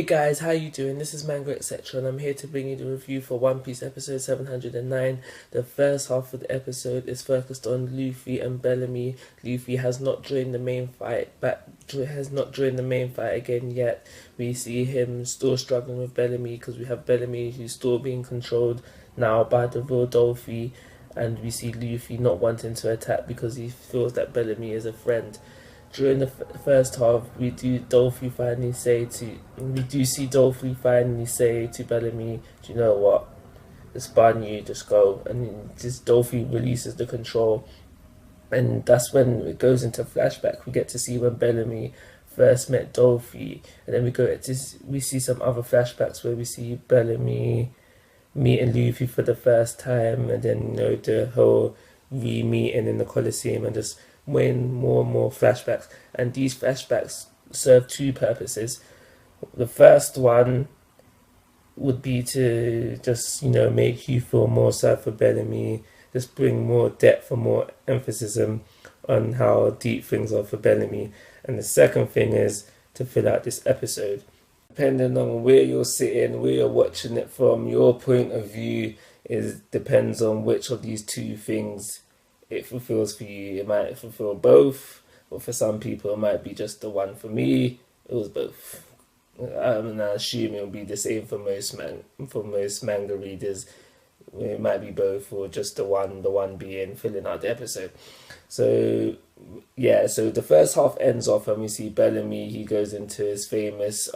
Hey guys, how you doing? This is Mango etc. and I'm here to bring you the review for One Piece episode 709. The first half of the episode is focused on Luffy and Bellamy. Luffy has not joined the main fight, again yet. We see him still struggling with Bellamy because we have Bellamy who's still being controlled now by the real Dolphy, and we see Luffy not wanting to attack because he feels that Bellamy is a friend. During the first half, we do see Dolphy finally say to Bellamy, "Do you know what? It's fun, you just go." And just Dolphy releases the control, and that's when it goes into flashback. We get to see when Bellamy first met Dolphy, and then we see some other flashbacks where we see Bellamy meeting Luffy for the first time, and then the whole re-meeting in the Colosseum, and just more and more flashbacks. And these flashbacks serve two purposes. The first one would be to just make you feel more sad for Bellamy, just bring more depth and more emphasis on how deep things are for Bellamy. And the second thing is to fill out this episode. Depending on where you're sitting, where you're watching it from, your point of view depends on which of these two things it fulfills for you. It might fulfill both, but for some people it might be just the one. For me, it was both. I assume it'll be the same for most manga readers. It might be both, or just the one being filling out the episode. So the first half ends off and we see Bellamy. He goes into his famous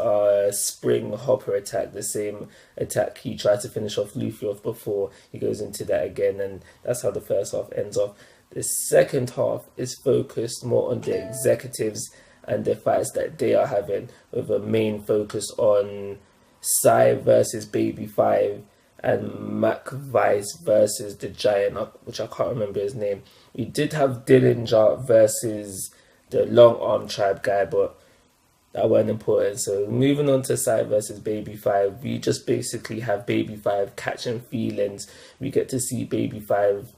spring hopper attack, the same attack he tried to finish off Luffy off before. He goes into that again, and that's how the first half ends off. The second half is focused more on the executives and the fights that they are having, with a main focus on Sai versus Baby 5 and Mac Vice versus the Giant, which I can't remember his name. We did have Dillinger versus the Long Arm Tribe guy, but that weren't important. So moving on to Sai versus Baby 5, we just basically have Baby 5 catching feelings. We get to see Baby 5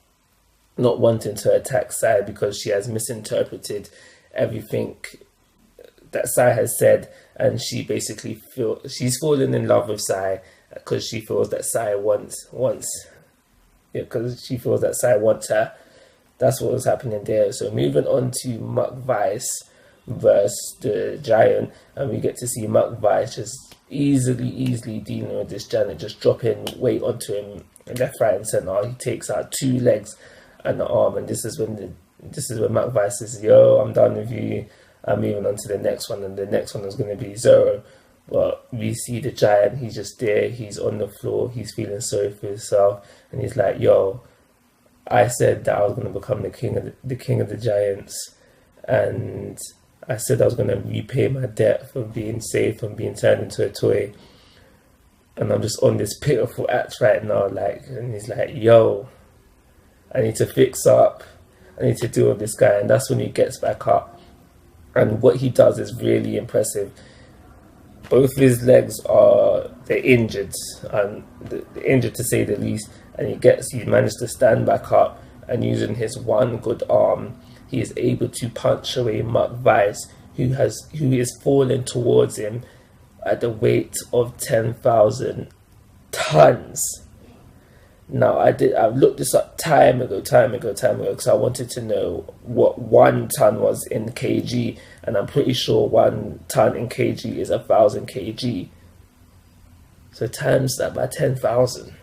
not wanting to attack Sai because she has misinterpreted everything that Sai has said, and she basically she's fallen in love with Sai because she feels that Sai wants her. That's what was happening there. So moving on to Muck Vice versus the Giant, and we get to see Muck Vice just easily dealing with this Giant, just dropping weight onto him left, right, and center. He takes out 2 legs and the arm, and this is when Muck Vice says, "Yo, I'm done with you. I'm moving on to the next one," and the next one is going to be Zoro. But we see the Giant, he's just there, he's on the floor, he's feeling sorry for himself, and he's like, "Yo, I said that I was going to become the king of the Giants, and I said I was going to repay my debt from being saved, from being turned into a toy, and I'm just on this pitiful act right now." And he's like, "Yo, I need to fix up, I need to deal with this guy." And that's when he gets back up, and what he does is really impressive. Both of his legs they're injured, and injured to say the least, and he managed to stand back up, and using his one good arm, he is able to punch away Muck Vice, who is falling towards him at the weight of 10,000 tons. Now I looked this up time ago because I wanted to know what 1 ton was in kg, and I'm pretty sure 1 ton in kg is 1,000 kg. So times that by 10,000.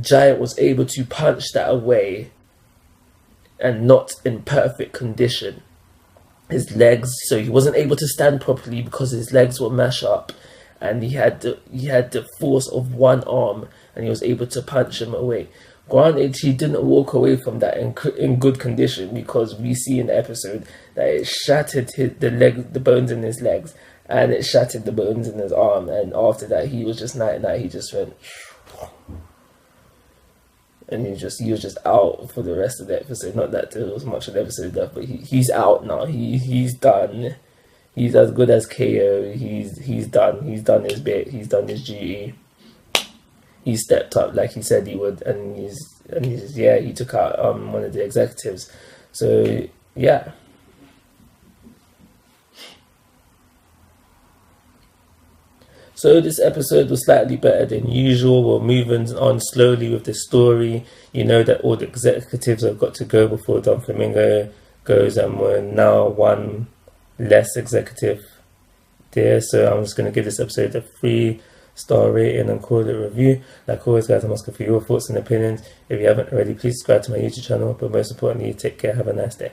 Giant was able to punch that away, and not in perfect condition. His legs, so he wasn't able to stand properly because his legs were mashed up, and he had the force of 1 arm, and he was able to punch him away. Granted, he didn't walk away from that in good condition, because we see in the episode that it shattered the bones in his legs, and it shattered the bones in his arm, and after that he was just night. He just went, and he was just out for the rest of the episode. Not that there was much of the episode left, but he's out now. He's done. He's as good as KO. He's done. He's done his bit. He's done his duty. He stepped up like he said he would, and he took out one of the executives. So yeah, So this episode was slightly better than usual. We're moving on slowly with the story. You know that all the executives have got to go before Don Flamingo goes, and we're now one less executive there. So I'm just going to give this episode a 3-star rating and call it a review. Like always, guys, I'm asking for your thoughts and opinions. If you haven't already, please subscribe to my YouTube channel. But most importantly, take care. Have a nice day.